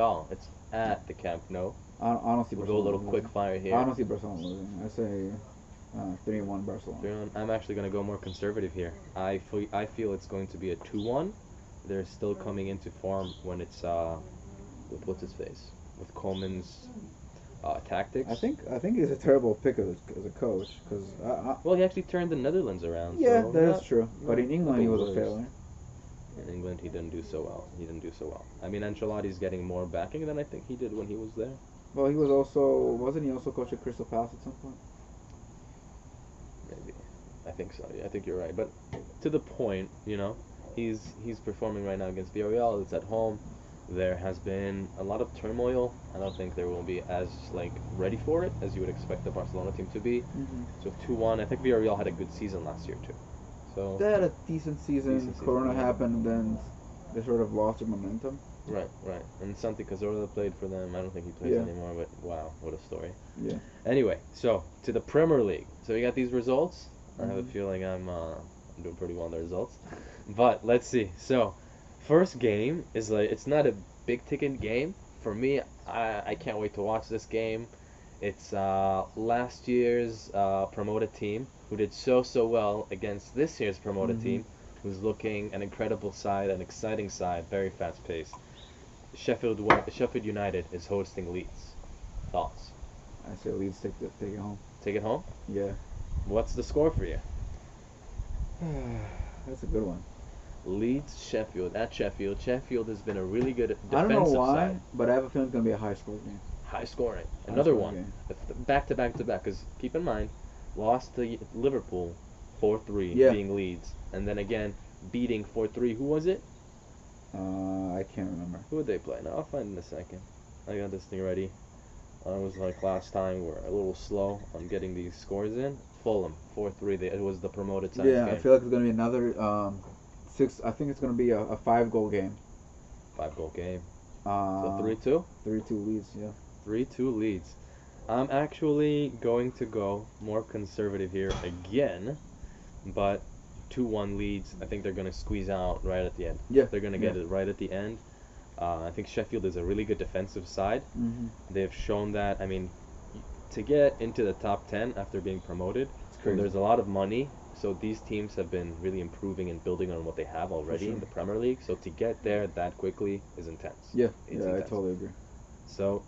Villarreal. It's at the Camp Nou. I don't see We'll Barcelona go a little losing. quick fire here. I don't see Barcelona losing. I say 3-1 Barcelona. I'm actually going to go more conservative here. I feel it's going to be a 2-1. They're still coming into form when it's with what's his face, with Coleman's tactics. I think he's a terrible pick as a coach because well, he actually turned the Netherlands around. yeah, so that is true. But in England, he was a failure. In England, he didn't do so well. I mean, Ancelotti's getting more backing than I think he did when he was there. Well, wasn't he also coaching Crystal Palace at some point? Maybe. I think so. Yeah, I think you're right. But to the point, he's performing right now against Villarreal. It's at home. There has been a lot of turmoil. I don't think they will be as ready for it as you would expect the Barcelona team to be. Mm-hmm. So 2-1. I think Villarreal had a good season last year too. So they had a decent season. Corona happened, and then they sort of lost their momentum. Right. And Santi Cazorla played for them. I don't think he plays anymore, but wow, what a story. Yeah. Anyway, so to the Premier League. So we got these results. I have a feeling I'm doing pretty well in the results. But let's see. So first game is it's not a big ticket game. For me, I can't wait to watch this game. It's last year's promoted team who did so well against this year's promoted team, who's looking an incredible side, an exciting side, very fast paced. Sheffield United is hosting Leeds. Thoughts? I say Leeds take it home. Take it home? Yeah. What's the score for you? That's a good one. Leeds, Sheffield. At Sheffield. Sheffield has been a really good defensive I don't know why, side. but I have a feeling it's going to be a high score game. High scoring. Another one. Game. Back to back. Because keep in mind, lost to Liverpool 4-3, beating Leeds. And then again, beating 4-3. Who was it? I can't remember. Who would they play? No, I'll find in a second. I got this thing ready. It was like last time, we're a little slow on getting these scores in. Fulham 4-3. It was the promoted side. Yeah, game. I feel like it's going to be another 6. I think it's going to be a 5-goal game. 5-goal game. So 3-2. 3-2 Leeds. Yeah. 3-2 Leeds. I'm actually going to go more conservative here again, but 2-1 Leeds. I think they're going to squeeze out right at the end. Yeah. They're going to get it right at the end. I think Sheffield is a really good defensive side. They've shown that. I mean, to get into the top 10 after being promoted, there's a lot of money. So these teams have been really improving and building on what they have already in the Premier League. So to get there that quickly is intense. Yeah, it's intense. intense. I totally agree. So,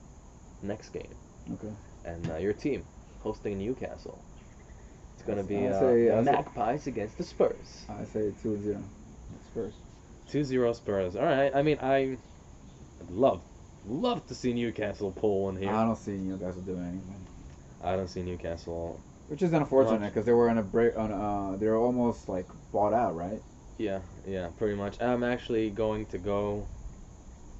next game. Okay. And your team hosting Newcastle. It's going to be Magpies against the Spurs. I say 2-0 Spurs. 2-0 Spurs. All right. I mean, I'd love to see Newcastle pull one here. I don't see Newcastle doing anything. I don't see Newcastle. Which is unfortunate because they were in a break on they were almost bought out, right? Yeah, pretty much. I'm actually going to go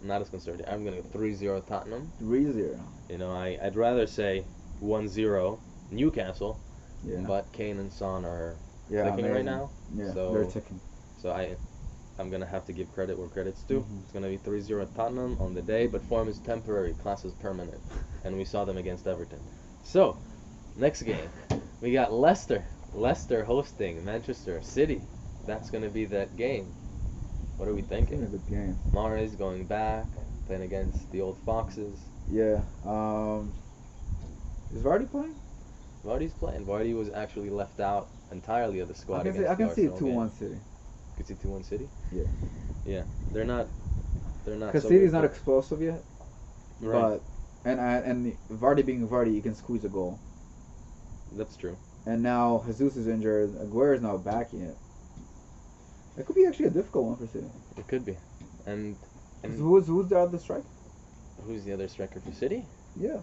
not as conservative. I'm going to go 3-0 Tottenham. 3-0. I'd rather say 1-0 Newcastle. Yeah. But Kane and Son are clicking amazing right now. Yeah, so they're ticking. So I'm going to have to give credit where credit's due. It's going to be 3-0 Tottenham on the day, but form is temporary, class is permanent. And we saw them against Everton. So, next game, we got Leicester. Leicester hosting Manchester City. That's going to be that game. What are we thinking? It's a good game. Mahrez going back, playing against the old Foxes. Yeah. Is Vardy playing? Vardy's playing. Vardy was actually left out entirely of the squad. I can see a 2-1 City. You can see 2-1 City? Yeah. Yeah. They're not. Because City's not explosive yet. Right. But and Vardy being Vardy, he can squeeze a goal. That's true. And now Jesus is injured. Aguero's not back yet. It could be actually a difficult one for City. It could be. And who's the other striker? Who's the other striker for City? Yeah.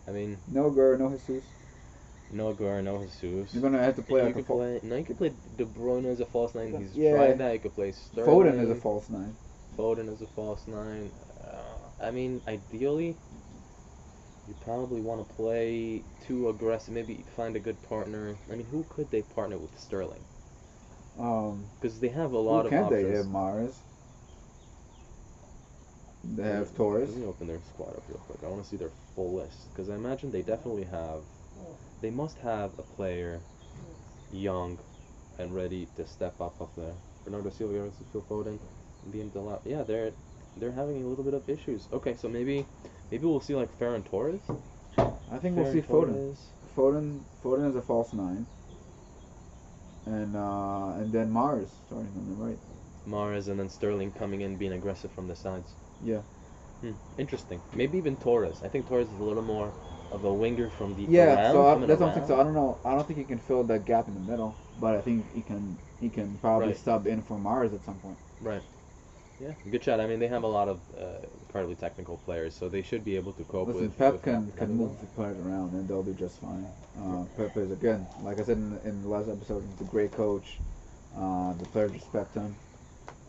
I mean, no Aguero, no Jesus. No Aguero, no Jesus. You're gonna have to play. You could play De Bruyne as a false 9. He's Yeah. tried that. You could play Sterling. Foden as a false 9. Foden as a false 9. I mean, ideally, you probably want to play too aggressive. Maybe find a good partner. I mean, who could they partner with Sterling? Because they have a lot of options. They have Mahrez. They have Torres. Let me open their squad up real quick. I want to see their full list. Because I imagine they definitely have... They must have a player young and ready to step up there. Bernardo Silva, Phil Foden, Liam Delap. Yeah, they're having a little bit of issues. Okay, so maybe we'll see like Ferran Torres. I think we'll see Foden. Foden is a false 9. And then Mars starting on the right. Mahrez and then Sterling coming in, being aggressive from the sides. Yeah. Interesting. Maybe even Torres. I think Torres is a little more of a winger from the Yeah. around, So that's what I'm saying. So I don't know. I don't think he can fill that gap in the middle, but I think he can probably Right. sub in for Mars at some point. Right. Yeah, good shot. I mean, they have a lot of incredibly technical players, so they should be able to cope Listen, with. Pep with can that. move the players around and they'll do just fine. Pep is, again, like I said in the last episode, he's a great coach. The players respect him,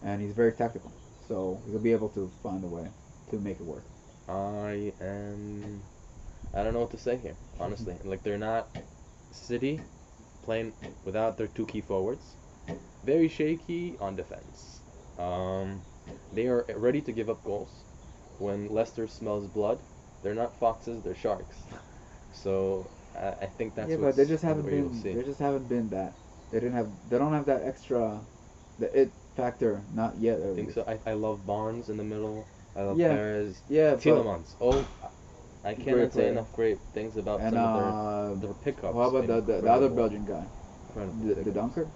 and he's very tactical. So he'll be able to find a way to make it work. I don't know what to say here, honestly. Like, they're not City playing without their 2 key forwards. Very shaky on defense. They are ready to give up goals. When Leicester smells blood, they're not foxes, they're sharks. So I think that's But they just haven't where you'll been. see. They just haven't been that. They don't have that extra, the it factor. Not yet. I think so. I love Barnes in the middle. I love Yeah. Perez. Yeah. Tielemans. Oh, I Great cannot say player. enough great things about And some of their pickups. how about the other Incredible. Belgian guy, Incredible the dunker?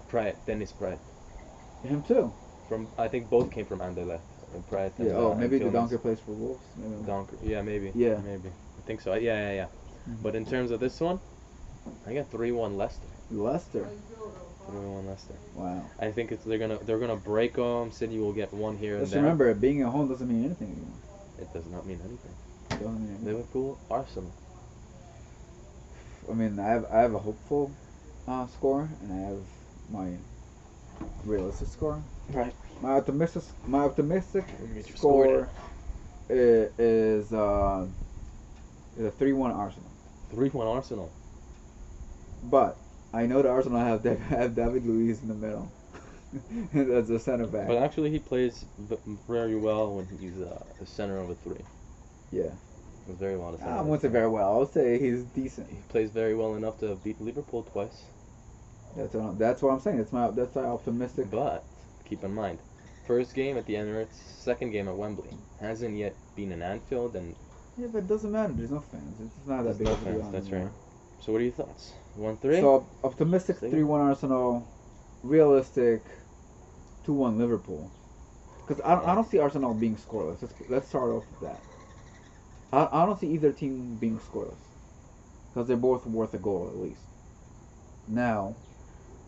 Praet, Dennis Praet. Him too. I think both came from Anderlecht. Praet and, Yeah. Oh, and maybe the Tielemans. dunker plays for Wolves. Maybe. Donker. Yeah, maybe. Yeah. Maybe. I think so. Yeah. Mhm. But in terms of this one, I got 3-1 Leicester. Leicester. 3-1 Leicester. Wow. I think they're gonna break them. City will get one here and Just there. remember, being at home doesn't mean anything anymore. It does not mean anything. Doesn't mean anything. Liverpool, Arsenal. I mean, I have a hopeful score, and I have my realistic score. Right. My optimistic Get your score is a 3-1 Arsenal. 3-1 Arsenal. But I know that Arsenal have David Luiz in the middle as a center back. But actually, he plays very well when he's the center of a 3. Yeah. He's very well. I won't say very well. I would say he's decent. He plays very well enough to beat Liverpool twice. That's what I'm saying. That's my optimistic. But keep in mind, first game at the Emirates, second game at Wembley. Hasn't yet been in Anfield, and Yeah, but it doesn't matter. There's no fans. It's not that there's big no of a deal fans. That's anymore. right. So what are your thoughts? 1-3. So optimistic Stay. 3-1 Arsenal, realistic 2-1 Liverpool. Because I don't see Arsenal being scoreless. Let's start off with that. I don't see either team being scoreless. Because they're both worth a goal at least. Now,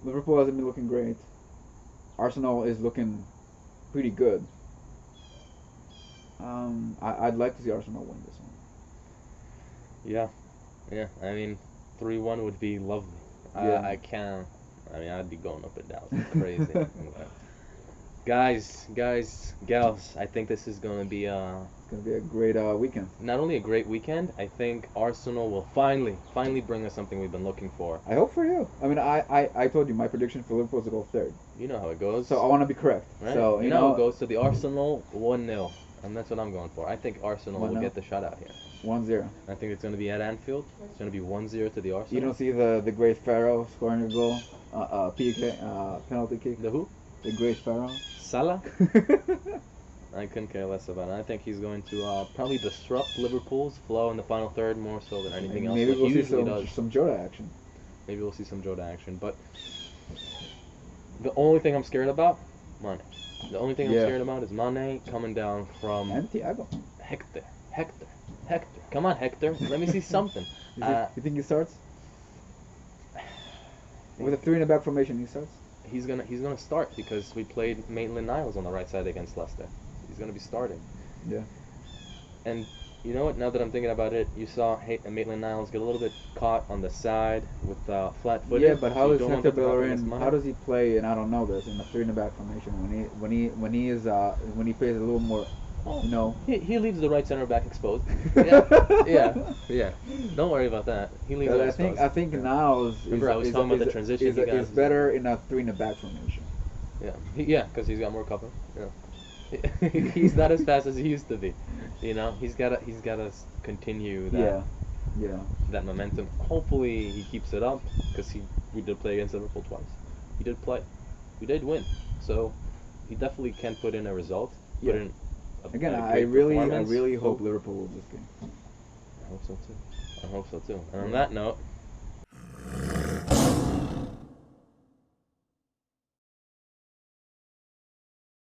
Liverpool hasn't been looking great. Arsenal is looking pretty good. I'd like to see Arsenal win this one. Yeah. I mean, 3-1 would be lovely. Yeah. I can't. I mean, I'd be going up and down. It's crazy. But guys, gals, I think this is gonna be It's gonna be a great weekend. not only a great weekend. I think Arsenal will finally bring us something we've been looking for. I hope for you. I mean, I told you my prediction for Liverpool is to go third. You know how it goes. So I want to be correct. Right? So you know how it goes to the Arsenal 1-0, and that's what I'm going for. I think Arsenal will 1-0. get the shot out here. 1-0. I think it's going to be at Anfield. It's going to be 1-0 to the Arsenal. You don't see the great Pharaoh scoring a goal, PK, penalty kick. The who? The great Pharaoh. Salah? I couldn't care less about it. I think he's going to probably disrupt Liverpool's flow in the final third more so than anything else. Maybe like we'll he see usually does. some Jota action. Maybe we'll see some Jota action. But the only thing I'm scared about, Mane. The only thing I'm Yeah. scared about is Mane coming down from And Thiago. Hector. Come on, Hector. Let me see something. You think he starts? With a 3 in the back formation, he starts? He's gonna start because we played Maitland-Niles on the right side against Leicester. He's gonna be starting. Yeah. And you know what? Now that I'm thinking about it, you saw Maitland-Niles get a little bit caught on the side with flat-footed. Yeah, but how You does don't want Hector that to happen against Bellerin? Mane. How does he play? And I don't know this in the 3 in the back formation when he plays a little more, you know. He leaves the right center back exposed. Yeah. Don't worry about that. He leaves it exposed. I think Niles Remember, I was talking about the transition he got. is better in a 3 in the back formation. Yeah, because he's got more cover. Yeah. He's not as fast as he used to be. You know, he's gotta continue that that momentum. Hopefully he keeps it up because we did play against Liverpool twice. We did win, so he definitely can put in a result. Yeah. Again, had a I great really performance. hope Liverpool will this game. I hope so too. And on that note,